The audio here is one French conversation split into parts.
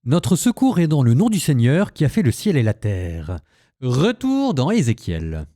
Notre secours est dans le nom du Seigneur qui a fait le ciel et la terre. Retour dans Ézéchiel.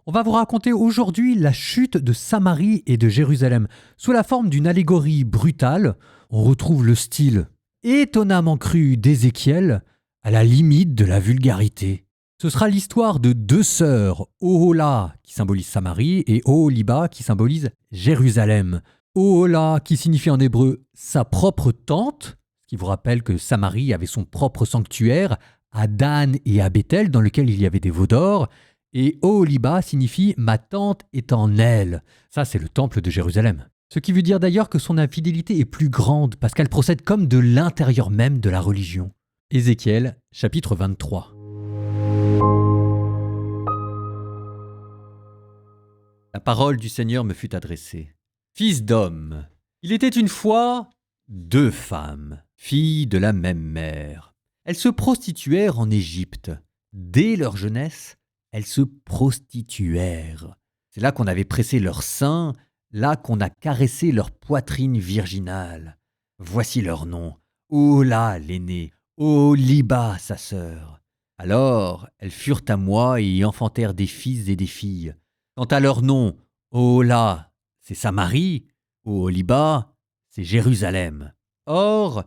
On va vous raconter aujourd'hui la chute de Samarie et de Jérusalem. Sous la forme d'une allégorie brutale, on retrouve le style étonnamment cru d'Ézéchiel à la limite de la vulgarité. Ce sera l'histoire de deux sœurs, Ohola qui symbolise Samarie et Oholiba qui symbolise Jérusalem. Ohola qui signifie en hébreu sa propre tente, qui vous rappelle que Samarie avait son propre sanctuaire à Dan et à Bethel dans lequel il y avait des veaux d'or, et Oholiba signifie « ma tente est en elle ». Ça, c'est le temple de Jérusalem. Ce qui veut dire d'ailleurs que son infidélité est plus grande parce qu'elle procède comme de l'intérieur même de la religion. Ézéchiel, chapitre 23. La parole du Seigneur me fut adressée. Fils d'homme, il était une fois deux femmes, filles de la même mère. Elles se prostituèrent en Égypte. Dès leur jeunesse, elles se prostituèrent. C'est là qu'on avait pressé leurs seins, là qu'on a caressé leur poitrine virginale. Voici leurs noms. Ohola, l'aînée, Oholiba, sa sœur. Alors, elles furent à moi et y enfantèrent des fils et des filles. Quant à leur nom, Ohola, c'est Samarie, Oholiba, c'est Jérusalem. Or,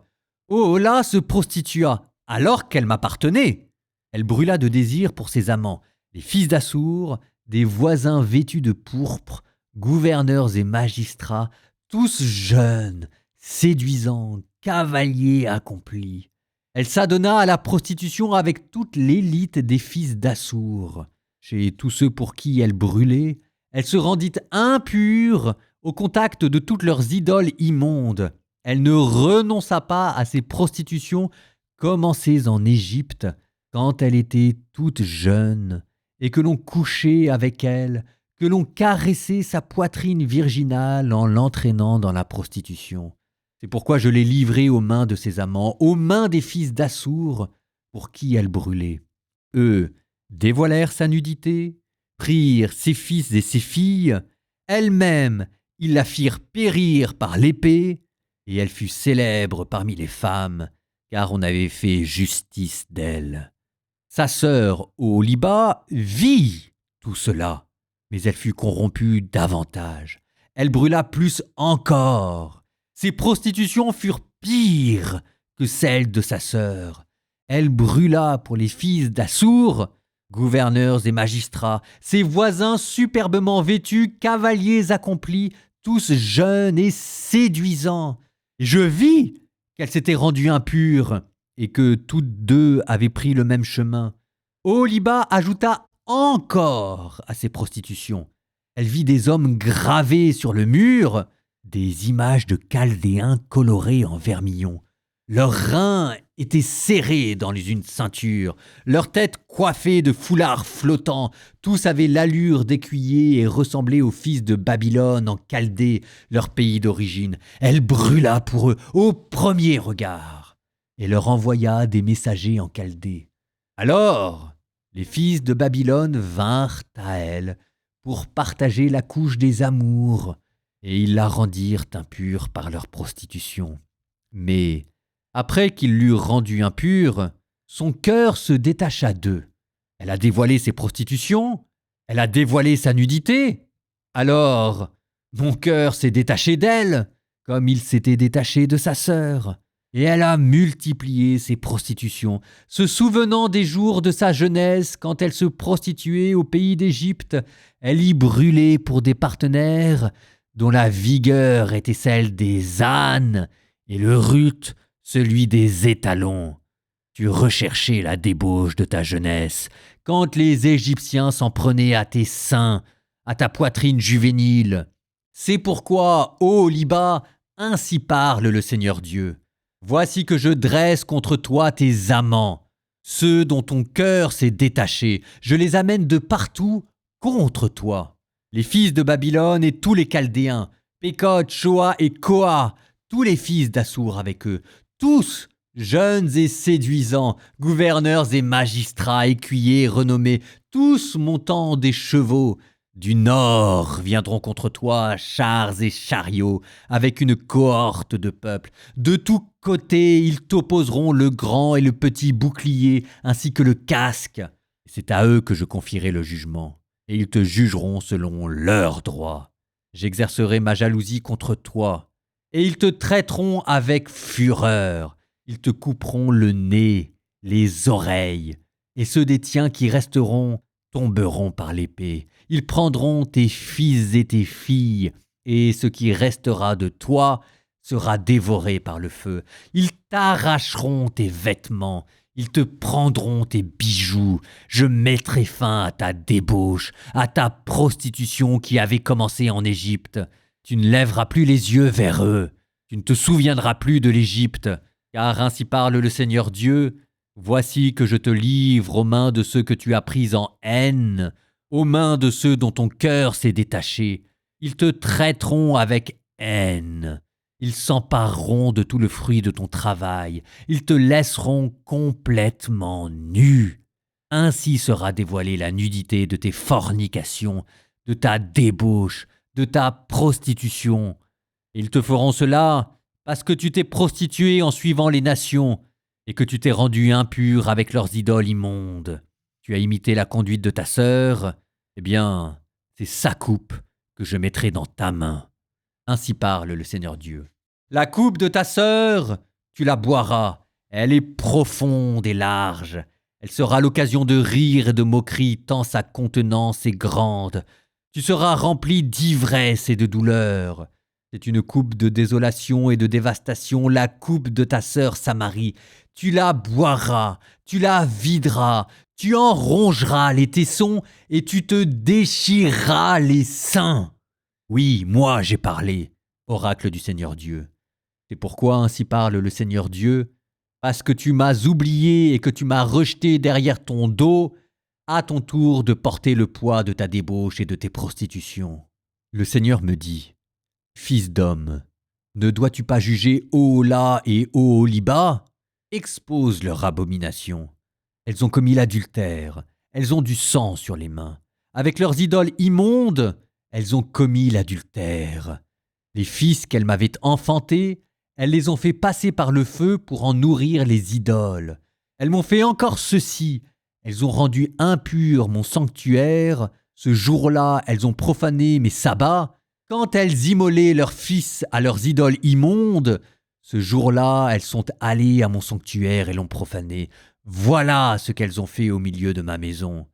Ohola se prostitua alors qu'elle m'appartenait. Elle brûla de désir pour ses amants, les fils d'Assour, des voisins vêtus de pourpre, gouverneurs et magistrats, tous jeunes, séduisants, cavaliers accomplis. Elle s'adonna à la prostitution avec toute l'élite des fils d'Assour. Chez tous ceux pour qui elle brûlait, elle se rendit impure au contact de toutes leurs idoles immondes. Elle ne renonça pas à ses prostitutions commencées en Égypte quand elle était toute jeune et que l'on couchait avec elle, que l'on caressait sa poitrine virginale en l'entraînant dans la prostitution. C'est pourquoi je l'ai livrée aux mains de ses amants, aux mains des fils d'Assour, pour qui elle brûlait. Eux dévoilèrent sa nudité, prirent ses fils et ses filles, elles-mêmes ils la firent périr par l'épée, et elle fut célèbre parmi les femmes, car on avait fait justice d'elle. Sa sœur Oholiba vit tout cela, mais elle fut corrompue davantage. Elle brûla plus encore. Ses prostitutions furent pires que celles de sa sœur. Elle brûla pour les fils d'Assour, gouverneurs et magistrats, ses voisins superbement vêtus, cavaliers accomplis, tous jeunes et séduisants. Je vis qu'elle s'était rendue impure et que toutes deux avaient pris le même chemin. Oholiba ajouta encore à ses prostitutions. Elle vit des hommes gravés sur le mur, des images de Chaldéens colorées en vermillon. Leurs reins étaient serrés dans une ceinture, leurs têtes coiffées de foulards flottants. Tous avaient l'allure d'écuyers et ressemblaient aux fils de Babylone en Chaldée, leur pays d'origine. Elle brûla pour eux au premier regard et leur envoya des messagers en Chaldée. Alors, les fils de Babylone vinrent à elle pour partager la couche des amours, et ils la rendirent impure par leur prostitution. Mais après qu'ils l'eurent rendue impure, son cœur se détacha d'eux. Elle a dévoilé ses prostitutions, elle a dévoilé sa nudité. Alors, mon cœur s'est détaché d'elle, comme il s'était détaché de sa sœur. Et elle a multiplié ses prostitutions, se souvenant des jours de sa jeunesse quand elle se prostituait au pays d'Égypte. Elle y brûlait pour des partenaires dont la vigueur était celle des ânes et le rut celui des étalons. Tu recherchais la débauche de ta jeunesse quand les Égyptiens s'en prenaient à tes seins, à ta poitrine juvénile. C'est pourquoi, ô Oholiba, ainsi parle le Seigneur Dieu. Voici que je dresse contre toi tes amants, ceux dont ton cœur s'est détaché. Je les amène de partout contre toi. Les fils de Babylone et tous les Chaldéens, Pékod, Shoa et Koa, tous les fils d'Assour avec eux, tous jeunes et séduisants, gouverneurs et magistrats, écuyers renommés, tous montant des chevaux, Du nord viendront contre toi chars et chariots, avec une cohorte de peuple. De tous côtés, ils t'opposeront le grand et le petit bouclier, ainsi que le casque. C'est à eux que je confierai le jugement, et ils te jugeront selon leurs droits. J'exercerai ma jalousie contre toi, et ils te traiteront avec fureur. Ils te couperont le nez, les oreilles, et ceux des tiens qui resteront tomberont par l'épée. Ils prendront tes fils et tes filles, et ce qui restera de toi sera dévoré par le feu. Ils t'arracheront tes vêtements, ils te prendront tes bijoux. Je mettrai fin à ta débauche, à ta prostitution qui avait commencé en Égypte. Tu ne lèveras plus les yeux vers eux, tu ne te souviendras plus de l'Égypte, car ainsi parle le Seigneur Dieu. Voici que je te livre aux mains de ceux que tu as pris en haine, aux mains de ceux dont ton cœur s'est détaché. Ils te traiteront avec haine. Ils s'empareront de tout le fruit de ton travail. Ils te laisseront complètement nu. Ainsi sera dévoilée la nudité de tes fornications, de ta débauche, de ta prostitution. Ils te feront cela parce que tu t'es prostitué en suivant les nations, et que tu t'es rendu impur avec leurs idoles immondes. Tu as imité la conduite de ta sœur, eh bien, c'est sa coupe que je mettrai dans ta main. Ainsi parle le Seigneur Dieu. La coupe de ta sœur, tu la boiras. Elle est profonde et large. Elle sera l'occasion de rire et de moquerie, tant sa contenance est grande. Tu seras rempli d'ivresse et de douleur. C'est une coupe de désolation et de dévastation, la coupe de ta sœur Samarie. Tu la boiras, tu la videras, tu en rongeras les tessons et tu te déchireras les seins. Oui, moi j'ai parlé, oracle du Seigneur Dieu. C'est pourquoi ainsi parle le Seigneur Dieu, parce que tu m'as oublié et que tu m'as rejeté derrière ton dos, à ton tour de porter le poids de ta débauche et de tes prostitutions. Le Seigneur me dit, Fils d'homme, ne dois-tu pas juger Ohola et Oholiba ? Expose leur abomination. Elles ont commis l'adultère, elles ont du sang sur les mains. Avec leurs idoles immondes, elles ont commis l'adultère. Les fils qu'elles m'avaient enfantés, elles les ont fait passer par le feu pour en nourrir les idoles. Elles m'ont fait encore ceci, elles ont rendu impur mon sanctuaire. Ce jour-là, elles ont profané mes sabbats. Quand elles immolaient leurs fils à leurs idoles immondes, ce jour-là, elles sont allées à mon sanctuaire et l'ont profané. Voilà ce qu'elles ont fait au milieu de ma maison.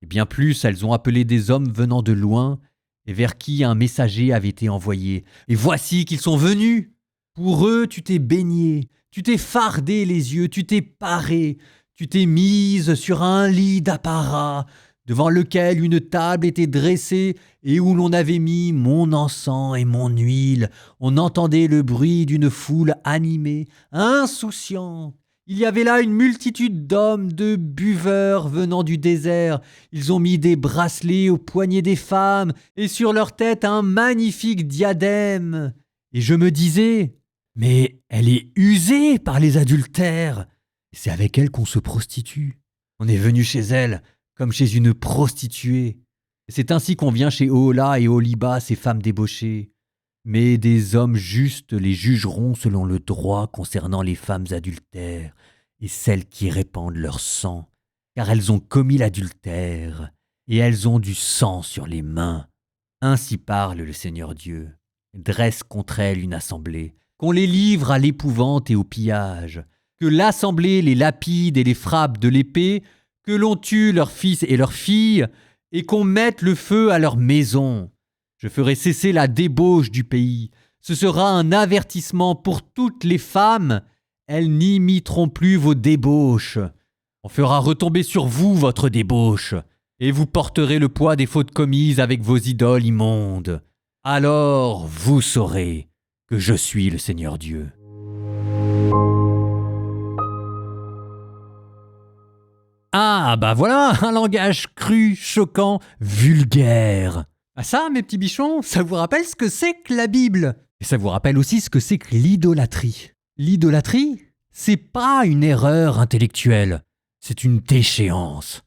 Et bien plus, elles ont appelé des hommes venant de loin, et vers qui un messager avait été envoyé. Et voici qu'ils sont venus. Pour eux, tu t'es baigné, tu t'es fardé les yeux, tu t'es paré, tu t'es mise sur un lit d'apparat, devant lequel une table était dressée et où l'on avait mis mon encens et mon huile. On entendait le bruit d'une foule animée, insouciante. Il y avait là une multitude d'hommes, de buveurs venant du désert. Ils ont mis des bracelets aux poignets des femmes et sur leur tête un magnifique diadème. Et je me disais, mais elle est usée par les adultères. C'est avec elle qu'on se prostitue. On est venu chez elle comme chez une prostituée. C'est ainsi qu'on vient chez Ohola et Oholiba, ces femmes débauchées. Mais des hommes justes les jugeront selon le droit concernant les femmes adultères et celles qui répandent leur sang, car elles ont commis l'adultère et elles ont du sang sur les mains. Ainsi parle le Seigneur Dieu. Dresse contre elles une assemblée, qu'on les livre à l'épouvante et au pillage, que l'assemblée les lapide et les frappe de l'épée, que l'on tue leurs fils et leurs filles, et qu'on mette le feu à leurs maisons. Je ferai cesser la débauche du pays. Ce sera un avertissement pour toutes les femmes. Elles n'imiteront plus vos débauches. On fera retomber sur vous votre débauche, et vous porterez le poids des fautes commises avec vos idoles immondes. Alors vous saurez que je suis le Seigneur Dieu. Ah, bah voilà, un langage cru, choquant, vulgaire. Ah ça, mes petits bichons, ça vous rappelle ce que c'est que la Bible. Et ça vous rappelle aussi ce que c'est que l'idolâtrie. L'idolâtrie, c'est pas une erreur intellectuelle, c'est une déchéance.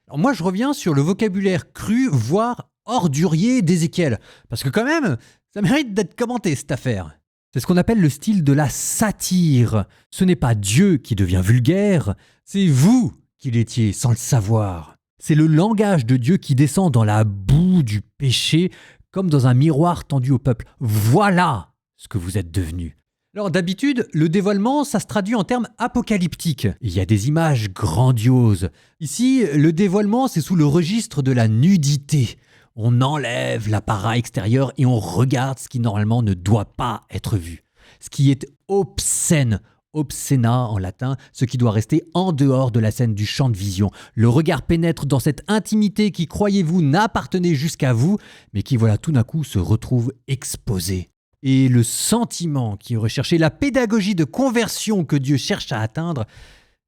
Alors moi, je reviens sur le vocabulaire cru, voire ordurier d'Ézéchiel. Parce que quand même, ça mérite d'être commenté cette affaire. C'est ce qu'on appelle le style de la satire. Ce n'est pas Dieu qui devient vulgaire, c'est vous qui l'étiez sans le savoir. C'est le langage de Dieu qui descend dans la boue du péché, comme dans un miroir tendu au peuple. Voilà ce que vous êtes devenus. Alors d'habitude, le dévoilement, ça se traduit en termes apocalyptiques. Il y a des images grandioses. Ici, le dévoilement, c'est sous le registre de la nudité. On enlève l'apparat extérieur et on regarde ce qui normalement ne doit pas être vu. Ce qui est obscène, obscena en latin, ce qui doit rester en dehors de la scène du champ de vision. Le regard pénètre dans cette intimité qui, croyez-vous, n'appartenait jusqu'à vous, mais qui, voilà, tout d'un coup se retrouve exposée. Et le sentiment qui est recherché, la pédagogie de conversion que Dieu cherche à atteindre,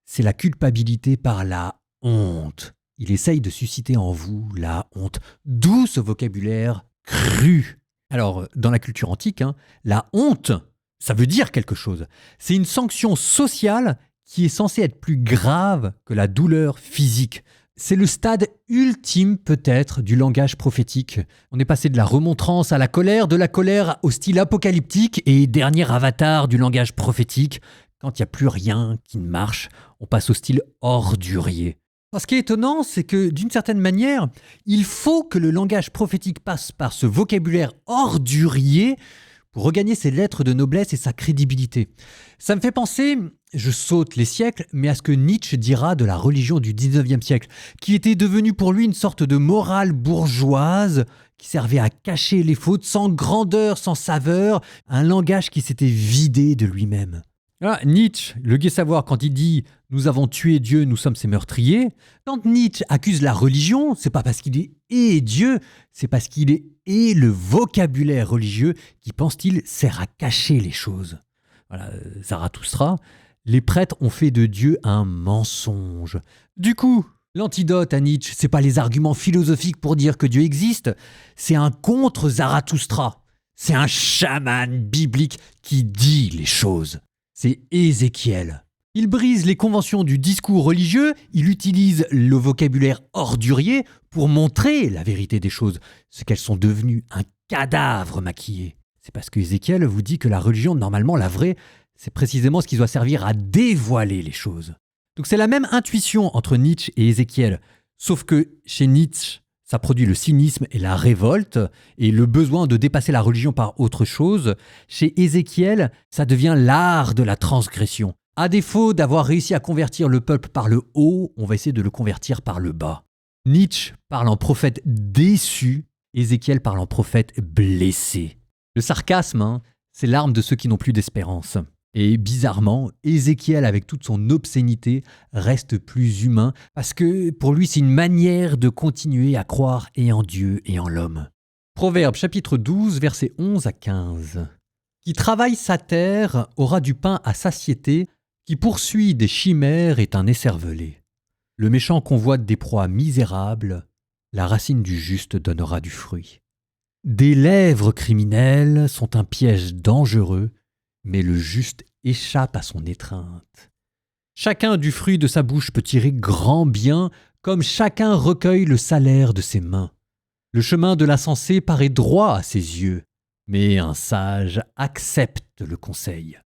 c'est la culpabilité par la honte. Il essaye de susciter en vous la honte. D'où ce vocabulaire cru. Alors, dans la culture antique, la honte, ça veut dire quelque chose. C'est une sanction sociale qui est censée être plus grave que la douleur physique. C'est le stade ultime peut-être du langage prophétique. On est passé de la remontrance à la colère, de la colère au style apocalyptique et dernier avatar du langage prophétique. Quand il n'y a plus rien qui ne marche, on passe au style ordurier. Ce qui est étonnant, c'est que d'une certaine manière, il faut que le langage prophétique passe par ce vocabulaire ordurier pour regagner ses lettres de noblesse et sa crédibilité. Ça me fait penser, je saute les siècles, mais à ce que Nietzsche dira de la religion du 19e siècle, qui était devenue pour lui une sorte de morale bourgeoise qui servait à cacher les fautes sans grandeur, sans saveur, un langage qui s'était vidé de lui-même. Nietzsche, le gai savoir, quand il dit « nous avons tué Dieu, nous sommes ses meurtriers », quand Nietzsche accuse la religion, c'est pas parce qu'il est Dieu, c'est parce qu'il est le vocabulaire religieux qui, pense-t-il, sert à cacher les choses. Voilà, Zarathustra, les prêtres ont fait de Dieu un mensonge. Du coup, l'antidote à Nietzsche, c'est pas les arguments philosophiques pour dire que Dieu existe, c'est un contre-Zarathustra. C'est un chaman biblique qui dit les choses. C'est Ézéchiel. Il brise les conventions du discours religieux, il utilise le vocabulaire ordurier pour montrer la vérité des choses, ce qu'elles sont devenues, un cadavre maquillé. C'est parce que Ézéchiel vous dit que la religion, normalement la vraie, c'est précisément ce qui doit servir à dévoiler les choses. Donc c'est la même intuition entre Nietzsche et Ézéchiel, sauf que chez Nietzsche, ça produit le cynisme et la révolte et le besoin de dépasser la religion par autre chose. Chez Ézéchiel, ça devient l'art de la transgression. À défaut d'avoir réussi à convertir le peuple par le haut, on va essayer de le convertir par le bas. Nietzsche parle en prophète déçu, Ézéchiel parle en prophète blessé. Le sarcasme, c'est l'arme de ceux qui n'ont plus d'espérance. Et bizarrement, Ézéchiel, avec toute son obscénité, reste plus humain parce que pour lui, c'est une manière de continuer à croire et en Dieu et en l'homme. Proverbe chapitre 12, versets 11 à 15. Qui travaille sa terre aura du pain à satiété, qui poursuit des chimères est un écervelé. Le méchant convoite des proies misérables, la racine du juste donnera du fruit. Des lèvres criminelles sont un piège dangereux, mais le juste échappe à son étreinte. Chacun du fruit de sa bouche peut tirer grand bien, comme chacun recueille le salaire de ses mains. Le chemin de l'insensé paraît droit à ses yeux, mais un sage accepte le conseil.